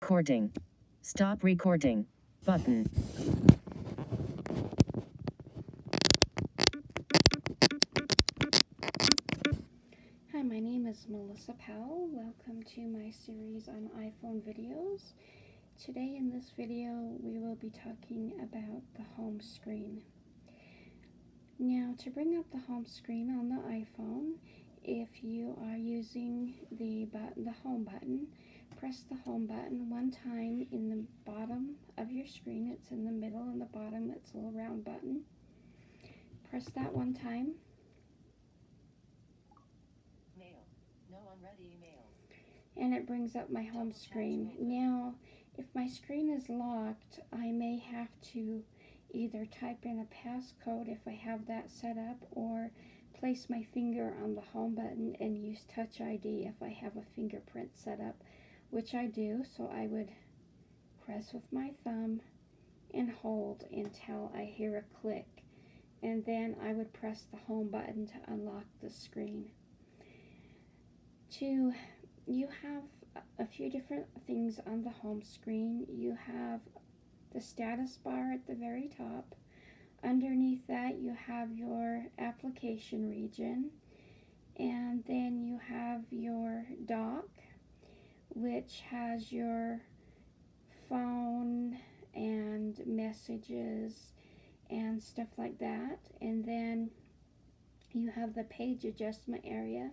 Recording. Stop recording. Button. Hi, my name is Melissa Powell. Welcome to my series on iPhone videos. Today in this video we will be talking about the home screen. Now, to bring up the home screen on the iPhone, if you are using the home button, press the home button one time in the bottom of your screen. It's in the middle and the bottom. It's a little round button. Press that one time. Mail. No unread emails. And it brings up my home screen. Now, if my screen is locked, I may have to either type in a passcode if I have that set up, or place my finger on the home button and use Touch ID if I have a fingerprint set up, which I do. So I would press with my thumb and hold until I hear a click, and then I would press the home button to unlock the screen. You have a few different things on the home screen. You have the status bar at the very top. Underneath that you have your application region, and then you have your dock, which has your phone and messages and stuff like that. And then you have the page adjustment area,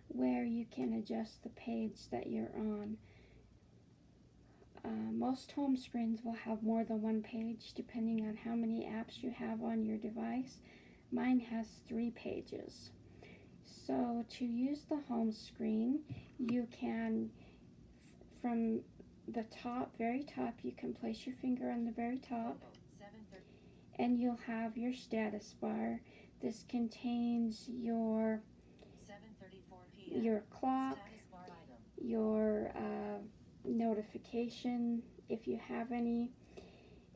where you can adjust the page that you're on. Most home screens will have more than one page depending on how many apps you have on your device. Mine has 3 pages. So to use the home screen, you can, from the top, very top, you can place your finger on the very top, and you'll have your status bar. This contains your clock, your notification, if you have any.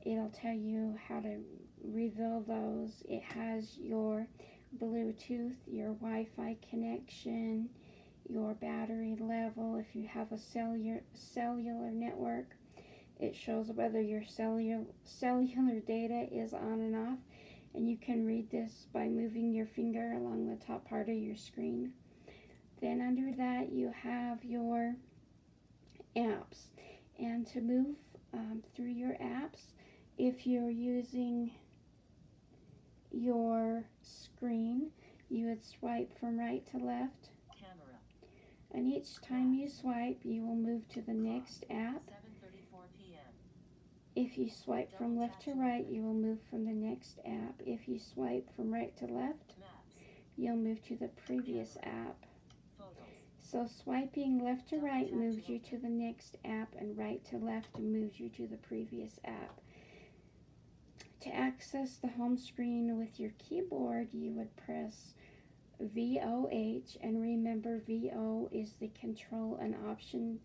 It'll tell you how to reveal those. It has your Bluetooth, your Wi-Fi connection, your battery level. If you have a cellular network, it shows whether your cellular data is on and off, and you can read this by moving your finger along the top part of your screen. Then under that you have your apps, and to move through your apps, if you're using your screen, you would swipe from right to left. Camera. And each time you swipe, you will move to the next app. 7:34 p.m. If you swipe from left to right, you will move from the next app. If you swipe from right to left, Maps. you'll move to the previous app. Photos. So swiping left to right moves you to the next app, and right to left moves you to the previous app. To access the home screen with your keyboard, you would press VOH, and remember, VO is the control and option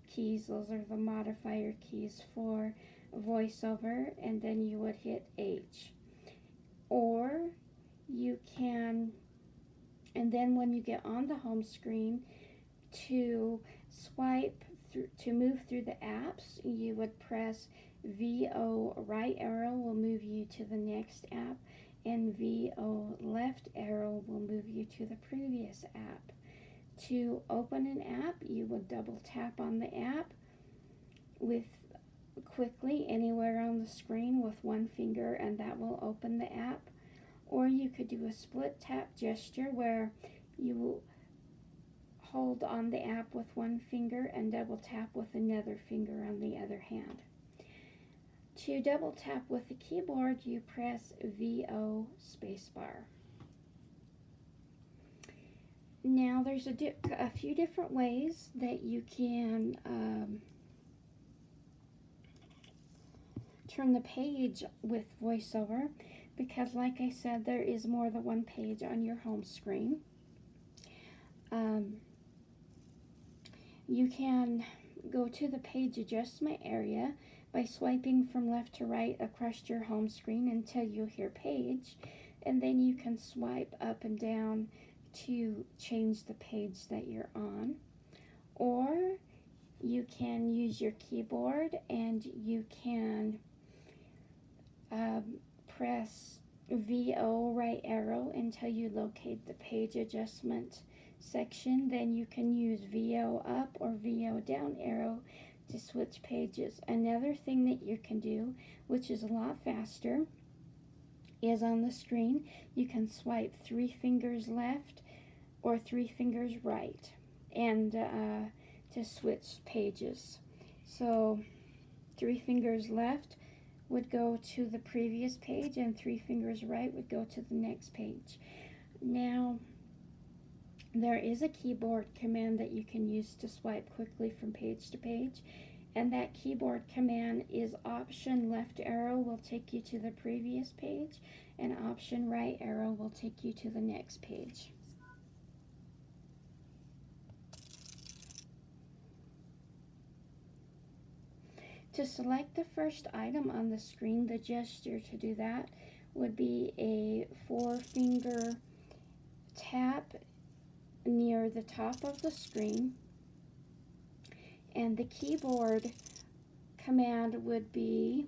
keys. Those are the modifier keys for VoiceOver, and then you would hit H. Or you can, and then when you get on the home screen, to swipe through, to move through the apps, you would press VO right arrow will move you to the next app, and VO left arrow will move you to the previous app. To open an app, you would double tap on the app quickly anywhere on the screen with one finger, and that will open the app. Or you could do a split tap gesture, where you hold on the app with one finger and double tap with another finger on the other hand. To double tap with the keyboard, you press VO spacebar. Now there's a few different ways that you can turn the page with VoiceOver, because like I said, there is more than one page on your home screen. You can go to the page adjustment area by swiping from left to right across your home screen until you hear page, and then you can swipe up and down to change the page that you're on. Or you can use your keyboard and you can press VO right arrow until you locate the page adjustment section. Then you can use VO up or VO down arrow to switch pages. Another thing that you can do, which is a lot faster, is on the screen you can swipe 3 fingers left or 3 fingers right and to switch pages. So 3 fingers left would go to the previous page and 3 fingers right would go to the next page. Now there is a keyboard command that you can use to swipe quickly from page to page, and that keyboard command is Option left arrow will take you to the previous page, and Option right arrow will take you to the next page. To select the first item on the screen, the gesture to do that would be a 4-finger tap near the top of the screen, and the keyboard command would be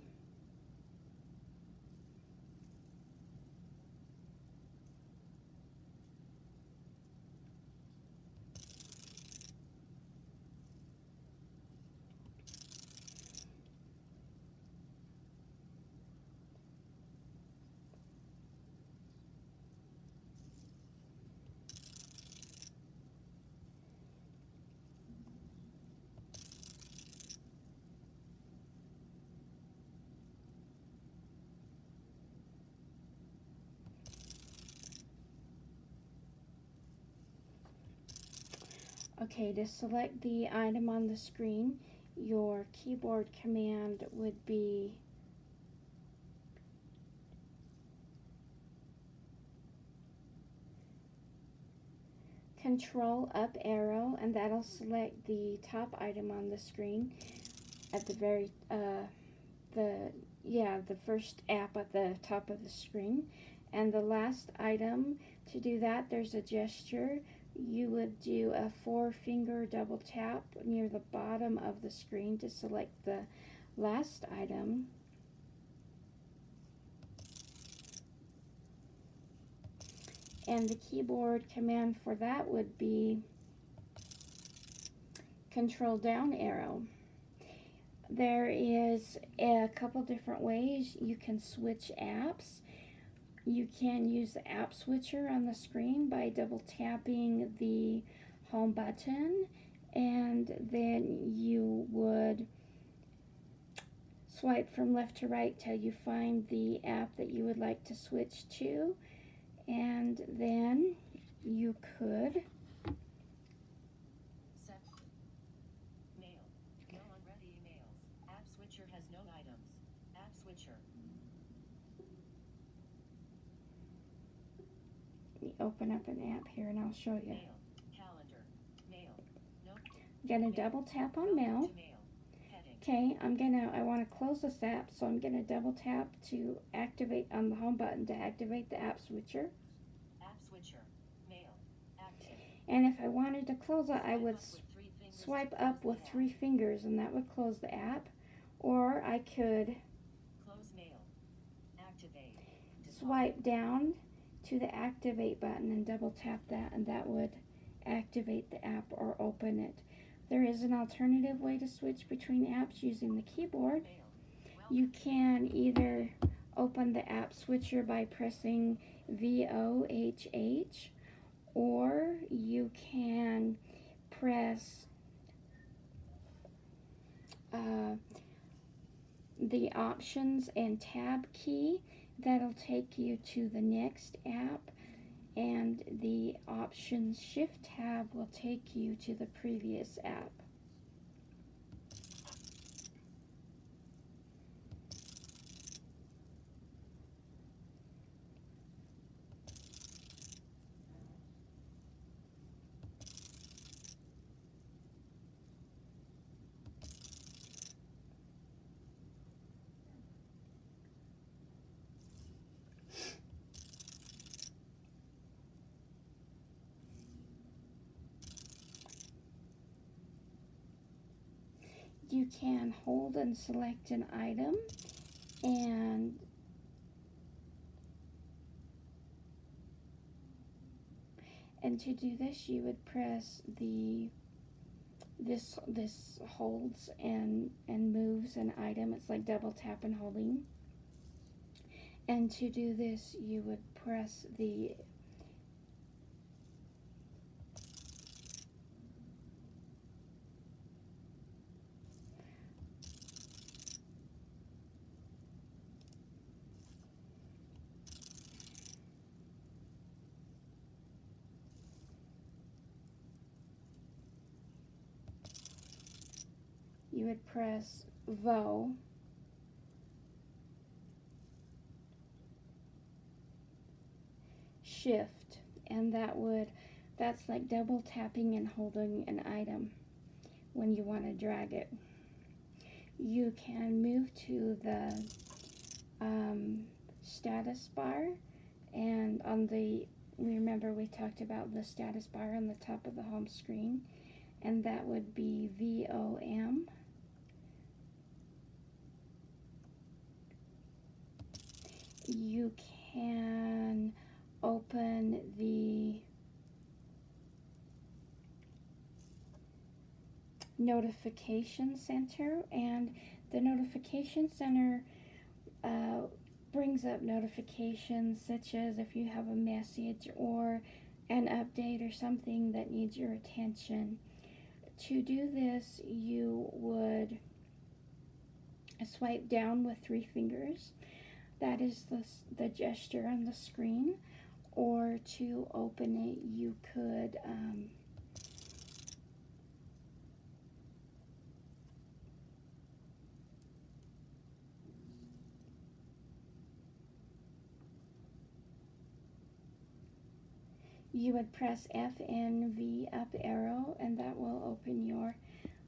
okay, to select the item on the screen, your keyboard command would be Control up arrow, and that'll select the top item on the screen at the very the first app at the top of the screen. And the last item, to do that, there's a gesture. You would do a 4-finger double tap near the bottom of the screen to select the last item. And the keyboard command for that would be Control down arrow. There is a couple different ways you can switch apps. You can use the app switcher on the screen by double tapping the home button, and then you would swipe from left to right till you find the app that you would like to switch to, and then you could Mail. No unread emails. App switcher has no items. App switcher. open up an app here and I'll show you. Mail. Calendar. Mail. No. I'm gonna double tap on mail. To mail. Heading. Okay, I want to close this app, so I'm gonna double tap to activate on the home button to activate the app switcher. App switcher. Mail. Active. And if I wanted to close it, I would Swipe up with 3 fingers swipe to up close with the 3 fingers, and that would close the app. Or I could app. Close mail. Activate. swipe down to the activate button and double tap that, and that would activate the app or open it. There is an alternative way to switch between apps using the keyboard. Mail. You can either open the app switcher by pressing VOHH, or you can press the options and tab key. That'll take you to the next app, and the options shift tab will take you to the previous app. you can hold and select an item, and to do this you would press this holds and moves an item. It's like double tap and holding. And to do this you would press the VO, shift, and that's like double tapping and holding an item when you want to drag it. You can move to the status bar, and remember we talked about the status bar on the top of the home screen, and that would be VOM. You can open the notification center, and the notification center brings up notifications such as if you have a message or an update or something that needs your attention. To do this, you would swipe down with 3 fingers. That is the gesture on the screen. Or to open it, you could press FNV up arrow, and that will open your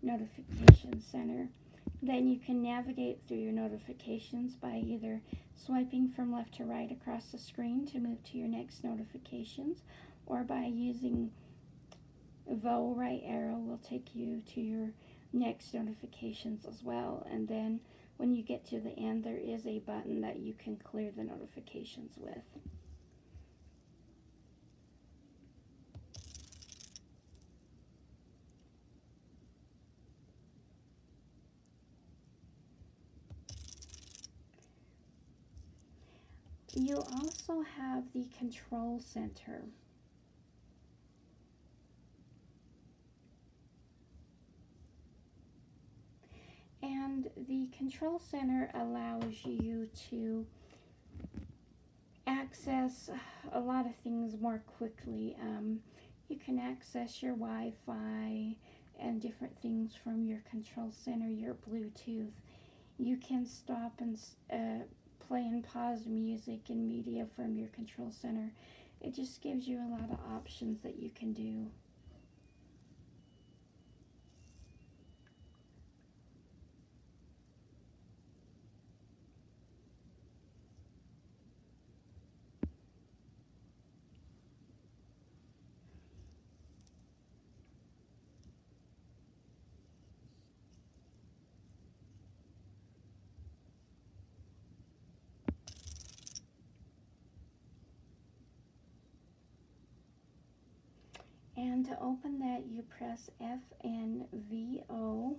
notification center. Then you can navigate through your notifications by either swiping from left to right across the screen to move to your next notifications, or by using VO right arrow will take you to your next notifications as well. And then when you get to the end, there is a button that you can clear the notifications with. You also have the control center. And the control center allows you to access a lot of things more quickly. You can access your Wi-Fi and different things from your control center, your Bluetooth. You can stop and play and pause music and media from your control center. It just gives you a lot of options that you can do. And to open that, you press FNVO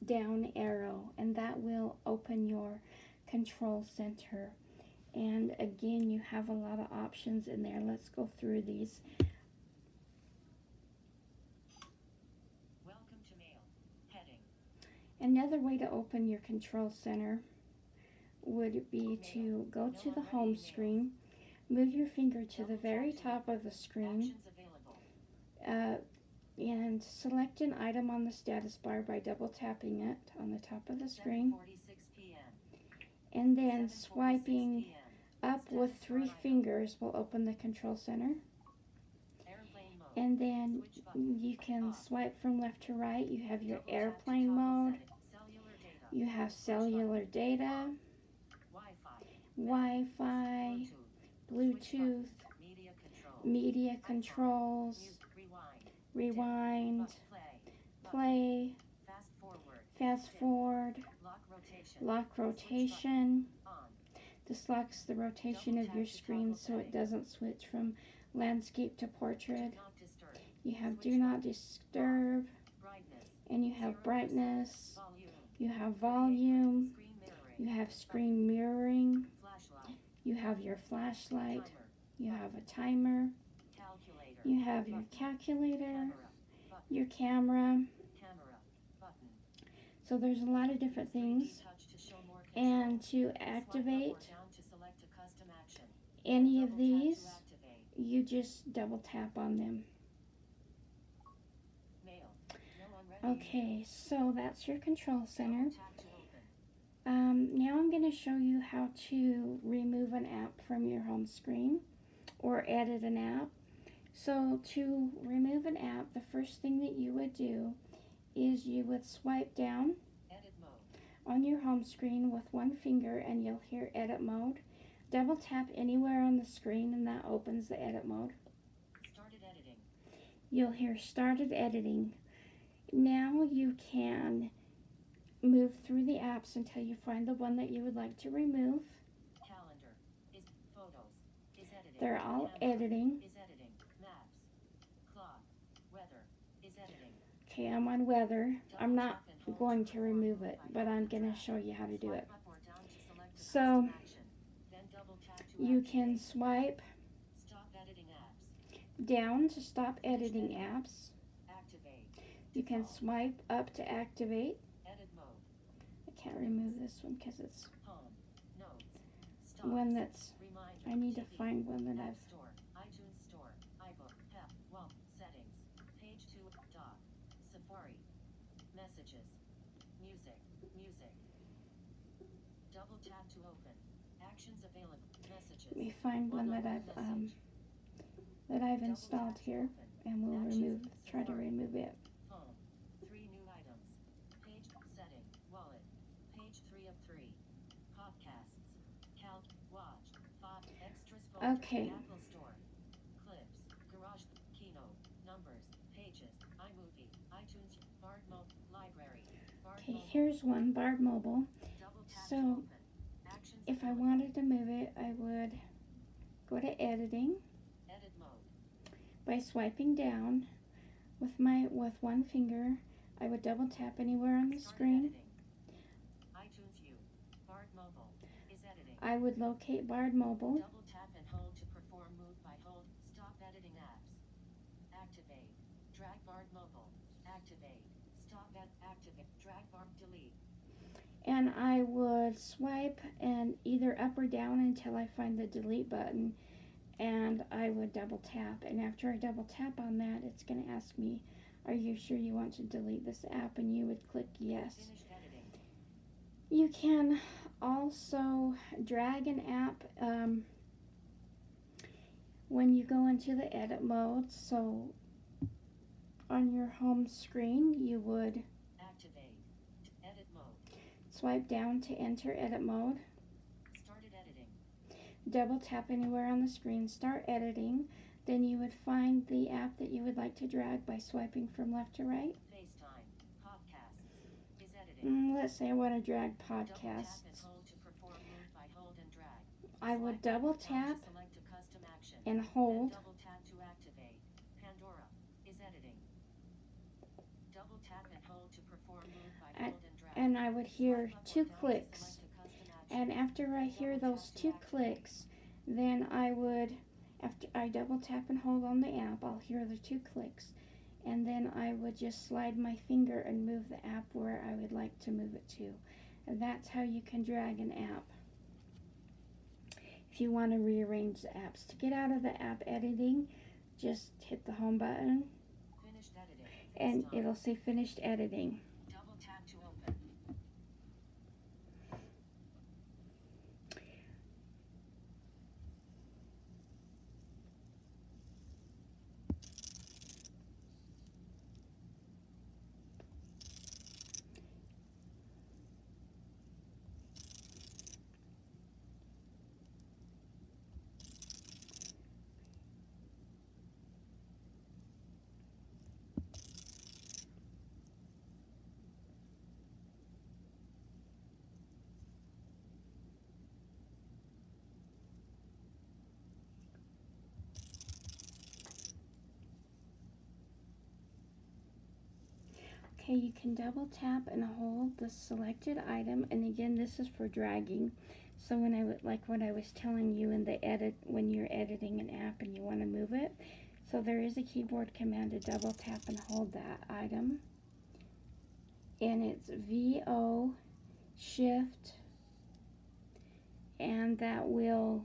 down arrow, and that will open your control center. And again, you have a lot of options in there. Let's go through these. Welcome to Mail. Heading. Another way to open your control center would be to go to the home screen, move your finger to the very top of the screen, and select an item on the status bar by double tapping it on the top of the screen, and then swiping up with 3 fingers will open the control center. And then you can swipe from left to right. You have your airplane mode, you have cellular data, Wi-Fi, Bluetooth, media controls, rewind, play, Fast forward. fast forward, Lock rotation. lock Switch rotation. button. On. This locks the rotation Double of tap your to screen toggle so it setting. doesn't switch from landscape to Do portrait. not disturb. You have Switch do not disturb, Brightness. and you have 0%. brightness, Volume. you have volume, Screen mirroring. you have screen mirroring, Flashlight. you have your flashlight, Timer. you have a timer, Calculator. you have your Button. calculator, Camera. Button. your camera. Camera. Button. So there's a lot of different 3D things. touch to show more control. And to Swipe up or activate down to select a custom action. any Double of tap these, to activate. you just double tap on them. Mail. No unread. Okay, so that's your control center. Double tap to open. Now I'm going to show you how to remove an app from your home screen or edit an app. So to remove an app, the first thing that you would do is you would swipe down Edit mode. on your home screen with one finger and you'll hear edit mode. Double tap anywhere on the screen and that opens the edit mode. Started editing. You'll hear started editing. Now you can move through the apps until you find the one that you would like to remove. Calendar. Is photos. Is editing. They're all Camera. editing. Is editing. Maps. Clock. Weather. Is editing. Okay, I'm on weather. I'm Double not tap and hold going to to perform remove move it, by but hold I'm and going to drag. show you how to do it. Swipe up or down to select a So, custom action. Then double tap to you activate. can swipe Stop editing apps. down to stop editing apps. Activate. You can Default. swipe up to activate. Edit mode. I can't remove this one because it's Home. Notes. Stocks. one that's, Reminder. I need to TV, find one that App I've, Store. iTunes Store. iBook. Help. Wall. Settings. Page 2. Dock. Safari. Messages. Music. Music. Double tap to open. Actions available. Messages. let me find one that Message. I've Double installed tap to here open. and we'll Actions. try to Safari. remove it. Home. 3 new items. Page. Setting. Wallet. Page 3 of 3. Podcasts. Calc. Watch. 5. Extras folder. Okay. Apple Store. Clips. Garage. Keynote. Numbers. Pages. iMovie. iTunes. Bard Mobile. Library. Bard Okay, Mobile. here's one, Bard Mobile. Double tap So, to open. Actions If I available. wanted to move it, I would go to editing Edit mode. by swiping down with one finger. I would double tap anywhere on the Started screen. editing. iTunes U. Bard Mobile. Is editing. I would locate Bard Mobile. Double tap and hold to perform move by hold. Stop editing apps. Activate. Drag Bard Mobile. Activate. Stop at activate. Drag Bard delete. And I would swipe and either up or down until I find the delete button. And I would double tap. And after I double tap on that, it's going to ask me, are you sure you want to delete this app? And you would click yes. Finished editing. You can also drag an app when you go into the edit mode. So on your home screen, you would Activate. Edit mode. swipe down to enter edit mode. Started editing. Double tap anywhere on the screen, start editing. Then you would find the app that you would like to drag by swiping from left to right. FaceTime. Podcasts. Is editing. Let's say I want to drag Double tap and podcasts. hold to perform move by hold and drag. I would Swipe up double or down to tap select a custom action. and Then hold. double tap to activate. Pandora. Is editing. Double tap and hold to perform move by And- hold and drag. And I would hear Swipe up or two down to clicks. select a custom action. And after I hear Double those tap to two activate. clicks, then I would, after I double tap and hold on the app, I'll hear the two clicks. And then I would just slide my finger and move the app where I would like to move it to. And that's how you can drag an app. If you want to rearrange the apps. To get out of the app editing, just hit the home button Finished editing. and FaceTime. it'll say finished editing. Double tap to open. Okay, you can double tap and hold the selected item, and again, this is for dragging. So when like what I was telling you in the edit, when you're editing an app and you want to move it, so there is a keyboard command to double tap and hold that item, and it's VO Shift, and that will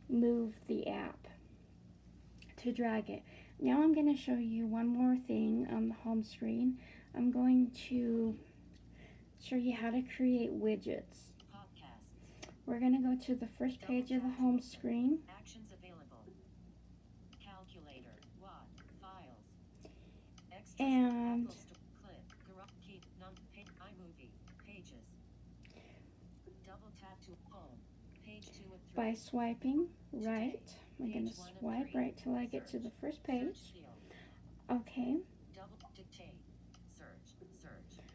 move the app to drag it. Now I'm going to show you one more thing on the home screen. I'm going to show you how to create widgets. Podcasts. We're going to go to the first page of the home screen. Actions available. Calculator. Watt. Files. Extras. And Apple Store. Clip. Garage. Keep. Num. iMovie. Pages. Double tap to home. Page 2 of 3. by swiping right, I'm going to Page 1 of swipe 3. right till I get to the first page. Search field. Okay, Double dictate. Search.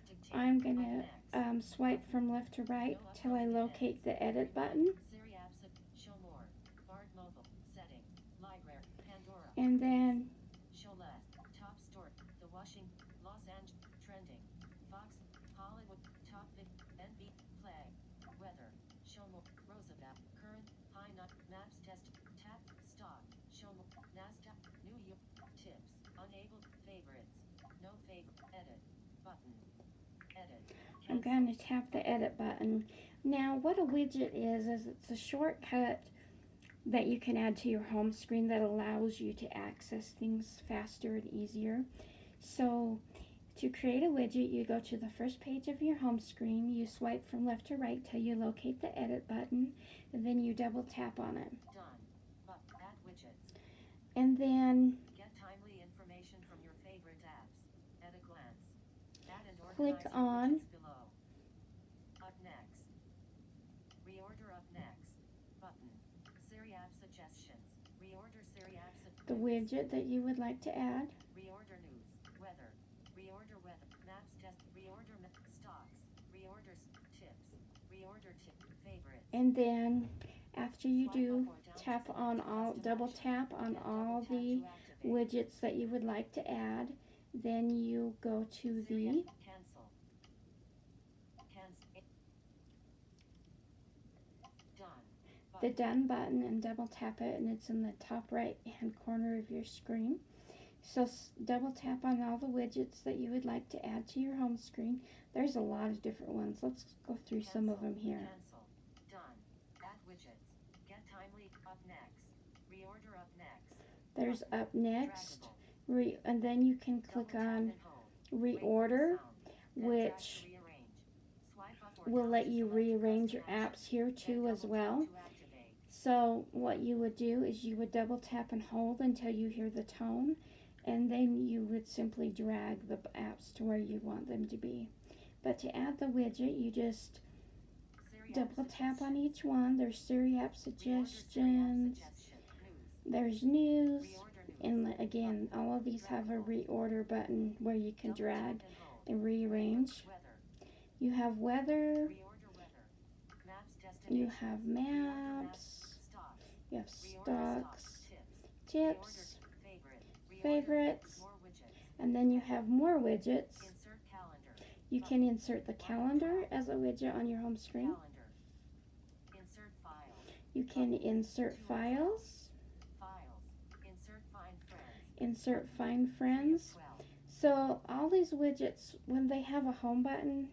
Dictate. I'm going Up to next. swipe from left to right till I locate the edit button. Siri apps. Show more. Bard mobile. Settings. Library. Pandora. And then Show less. Top store. The Washington. Los Angeles. Trending. Fox. Hollywood. Top 50. NB. Play. Weather. Show more. Roosevelt. Current. High nut. Maps test. Tap. Stock. Show more. NASDAQ. New York. Tips. Unable. Favorites. No favorite. Edit. Button. Edit. I'm going to tap the edit button. Now what a widget is it's a shortcut that you can add to your home screen that allows you to access things faster and easier. So to create a widget, you go to the first page of your home screen, you swipe from left to right till you locate the edit button, and then you double tap on it. Done. Add widgets. And then Get timely information from your favorite apps at a glance. Add and click organize your on widgets below. Up next. Reorder up next. Button. Siri app suggestions. Reorder Siri apps. the widget that you would like to add. Reorder news. Weather. Reorder weather. Maps test. Reorder stocks. Reorder tips. Reorder tip. Favorites. And then after you Swipe do, up or down to tap select on a all, custom double action. tap on Then all double tap the to activate. widgets that you would like to add. Then you go to Siri the app. Cancel. Done. the done button and double tap it, and it's in the top right hand corner of your screen. So double tap on all the widgets that you would like to add to your home screen. There's a lot of different ones. Let's go through some of them here. Cancel. Done. Add widgets. Get timely. Up next. Reorder up next. There's up next, Draggable. and then you can click Double tap on and hold. Wait for the reorder, sound. Then drag to which rearrange. Swipe up or will down let to you select rearrange your custom action. apps here Then too as double well. tap to activate. So what you would do is you would double tap and hold until you hear the tone, and then you would simply drag the apps to where you want them to be. But to add the widget, you just Siri app double tap on suggestions. each one. There's Siri app Reorder Siri app suggestions, suggestion. News. there's news, Reorder news. and again, all of these have a reorder button where you can Double drag tap and hold. and rearrange. Weather. You have weather, Reorder weather. Maps you destinations. have Reorder maps, Stocks. you have Reorder stocks, Tips. tips, Reorder favorite. Reorder favorites, more widgets. and then you have more widgets. Insert calendar. You can insert the calendar as a widget on your home screen. Calendar. Insert files. You can insert files, Files. Insert find friends. insert find 3 of friends. 12. So all these widgets, when they have a home button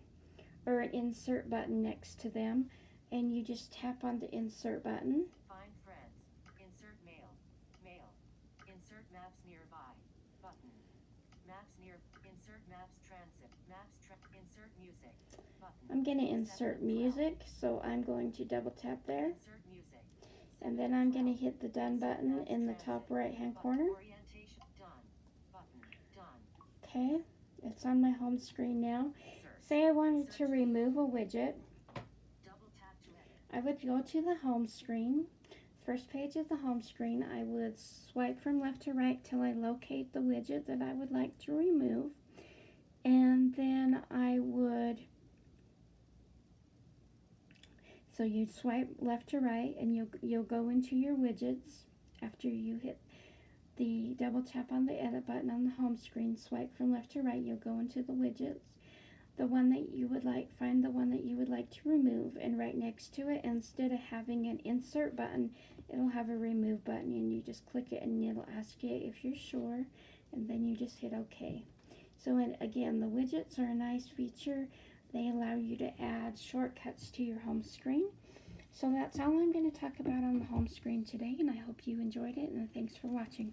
or an insert button next to them, and you just tap on the insert button, Find friends. Insert mail. Mail. Insert maps nearby. Button. Maps near. Insert maps transit. Insert music. Button. I'm going to insert 7 of 12. music, so I'm going to double tap there, Insert music. and 7 then of I'm going to 12. hit the done button in the top right hand corner. Orientation. Done. Button. Done. Okay, it's on my home screen now. Search. Say I wanted to remove a widget. Double tap to edit. I would go to the home screen. First page of the home screen, I would swipe from left to right till I locate the widget that I would like to remove. And then I would, so you'd swipe left to right and you'll go into your widgets after you hit the double tap on the edit button on the home screen. Swipe from left to right, you'll go into the widgets. the one that you would like, find the one that you would like to remove, and right next to it, instead of having an insert button, it'll have a remove button, and you just click it and it'll ask you if you're sure, and then you just hit OK. So, and again, the widgets are a nice feature. They allow you to add shortcuts to your home screen. So that's all I'm going to talk about on the home screen today, and I hope you enjoyed it, and thanks for watching.